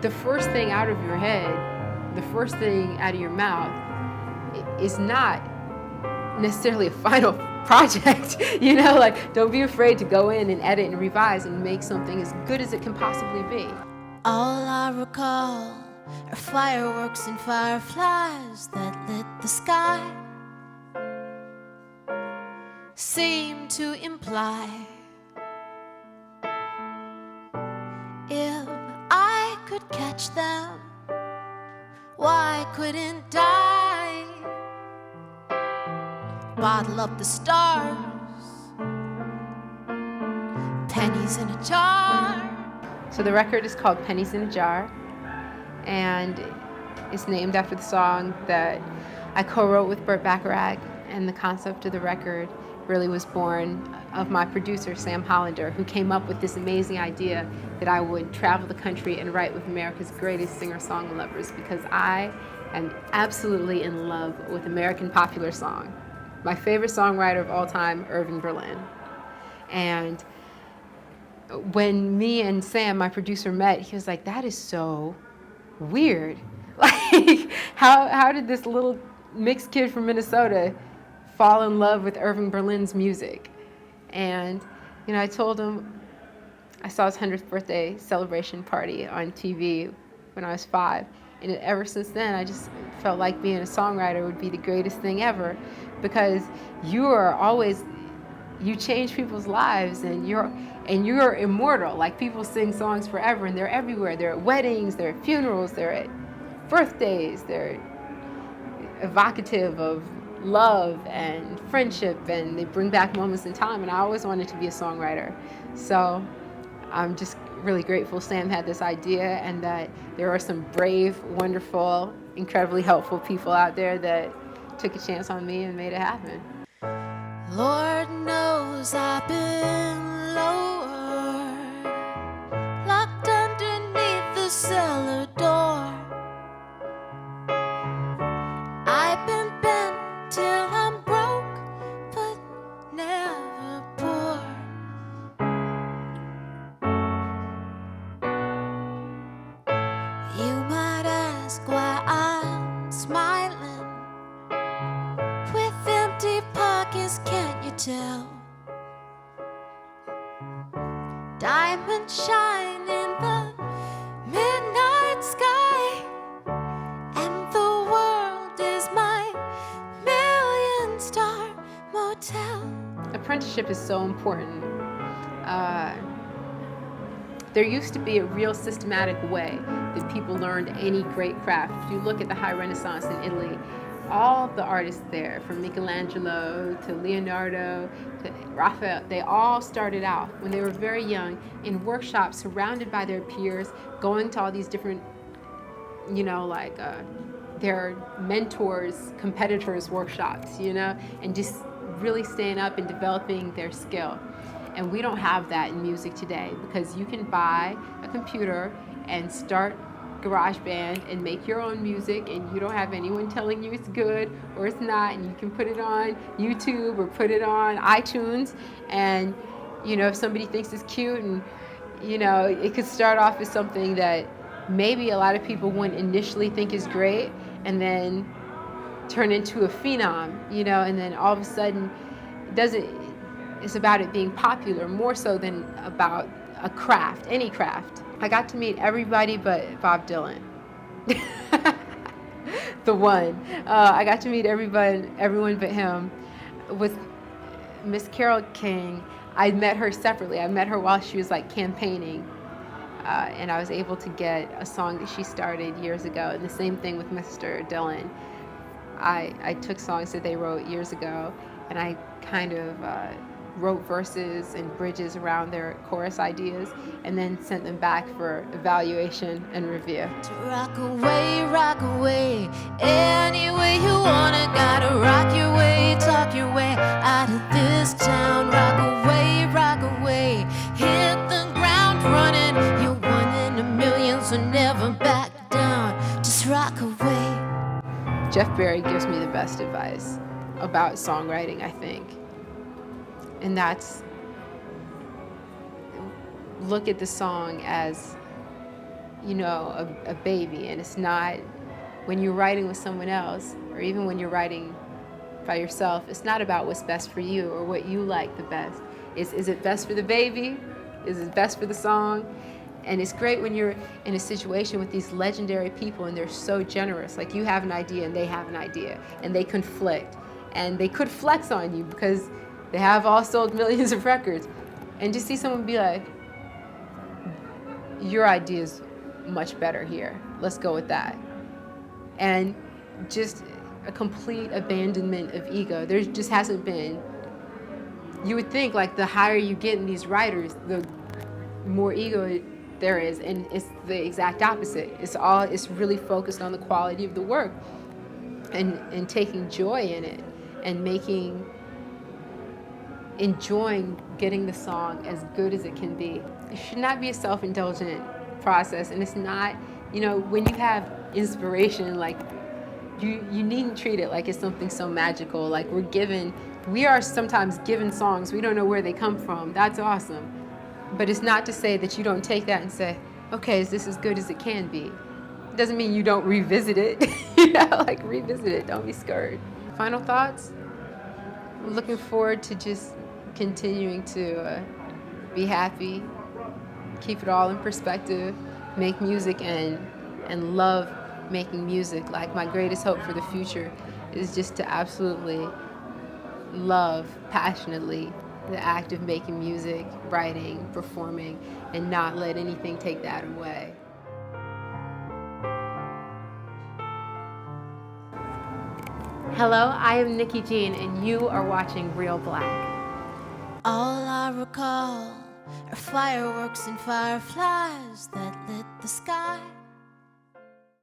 the first thing out of your head, the first thing out of your mouth is not necessarily a final project. Like, don't be afraid to go in and edit and revise and make something as good as it can possibly be. All I recall are fireworks and fireflies that lit the sky, seem to imply if I could catch them, why couldn't I bottle up the stars, pennies in a jar? So the record is called Pennies in a Jar, and it's named after the song that I co-wrote with Burt Bacharach, and the concept of the record really was born of my producer, Sam Hollander, who came up with this amazing idea that I would travel the country and write with America's greatest singer-songwriters lovers, because I am absolutely in love with American popular song. My favorite songwriter of all time, Irving Berlin. And when me and Sam, my producer, met, he was like, that is so weird. Like, how did this little mixed kid from Minnesota fall in love with Irving Berlin's music? And, I told him, I saw his 100th birthday celebration party on TV when I was 5. And ever since then, I just felt like being a songwriter would be the greatest thing ever, because you change people's lives, and you're immortal. Like, people sing songs forever, and they're everywhere. They're at weddings, they're at funerals, they're at birthdays, they're evocative of love and friendship, and they bring back moments in time. And I always wanted to be a songwriter. So I'm just really grateful Sam had this idea, and that there are some brave, wonderful, incredibly helpful people out there that took a chance on me and made it happen. Lord knows I've been lower, locked underneath the cellar door. I've been bent till I'm broke, but never poor. You might ask why I'm smiling with empty pockets, can't you tell? Diamonds shine in the midnight sky, and the world is my million-star motel. Apprenticeship is so important. There used to be a real systematic way that people learned any great craft. If you look at the High Renaissance in Italy, all of the artists there, from Michelangelo to Leonardo to Raphael, they all started out when they were very young in workshops, surrounded by their peers, going to all these different, their mentors, competitors' workshops, and just really staying up and developing their skill. And we don't have that in music today, because you can buy a computer and start GarageBand and make your own music, and you don't have anyone telling you it's good or it's not, and you can put it on YouTube or put it on iTunes, and if somebody thinks it's cute, and it could start off as something that maybe a lot of people wouldn't initially think is great, and then turn into a phenom, and then all of a sudden it's about it being popular more so than about a craft, any craft. I got to meet everybody but Bob Dylan. The one. I got to meet everyone but him. With Miss Carole King, I met her separately. I met her while she was campaigning. And I was able to get a song that she started years ago. And the same thing with Mr. Dylan. I took songs that they wrote years ago, and I kind of wrote verses and bridges around their chorus ideas, and then sent them back for evaluation and review. To rock away, any way you wanna. Gotta rock your way, talk your way out of this town. Rock away, hit the ground running. You're one in a million, so never back down. Just rock away. Jeff Berry gives me the best advice about songwriting, I think. And that's, look at the song as you know, a baby, and it's not, when you're writing with someone else, or even when you're writing by yourself, it's not about what's best for you or what you like the best. Is it best for the baby? Is it best for the song? And it's great when you're in a situation with these legendary people and they're so generous. Like, you have an idea and they have an idea, and they conflict, and they could flex on you because they have all sold millions of records. And just see someone be like, your idea is much better here. Let's go with that. And just a complete abandonment of ego. There just hasn't been. You would think, like, the higher you get in these writers, the more ego there is, and it's the exact opposite. It's really focused on the quality of the work, and taking joy in it, and enjoying getting the song as good as it can be. It should not be a self-indulgent process, and it's not, you know, when you have inspiration, like, you needn't treat it like it's something so magical. Like, we are sometimes given songs, we don't know where they come from. That's awesome. But it's not to say that you don't take that and say, okay, is this as good as it can be? It doesn't mean you don't revisit it. You know, like, revisit it, don't be scared. Final thoughts? I'm looking forward to just continuing to be happy, keep it all in perspective, make music, and love making music. Like, my greatest hope for the future is just to absolutely love passionately the act of making music, writing, performing, and not let anything take that away. Hello, I am Nikki Jean, and you are watching Real Black. All I recall are fireworks and fireflies that lit the sky.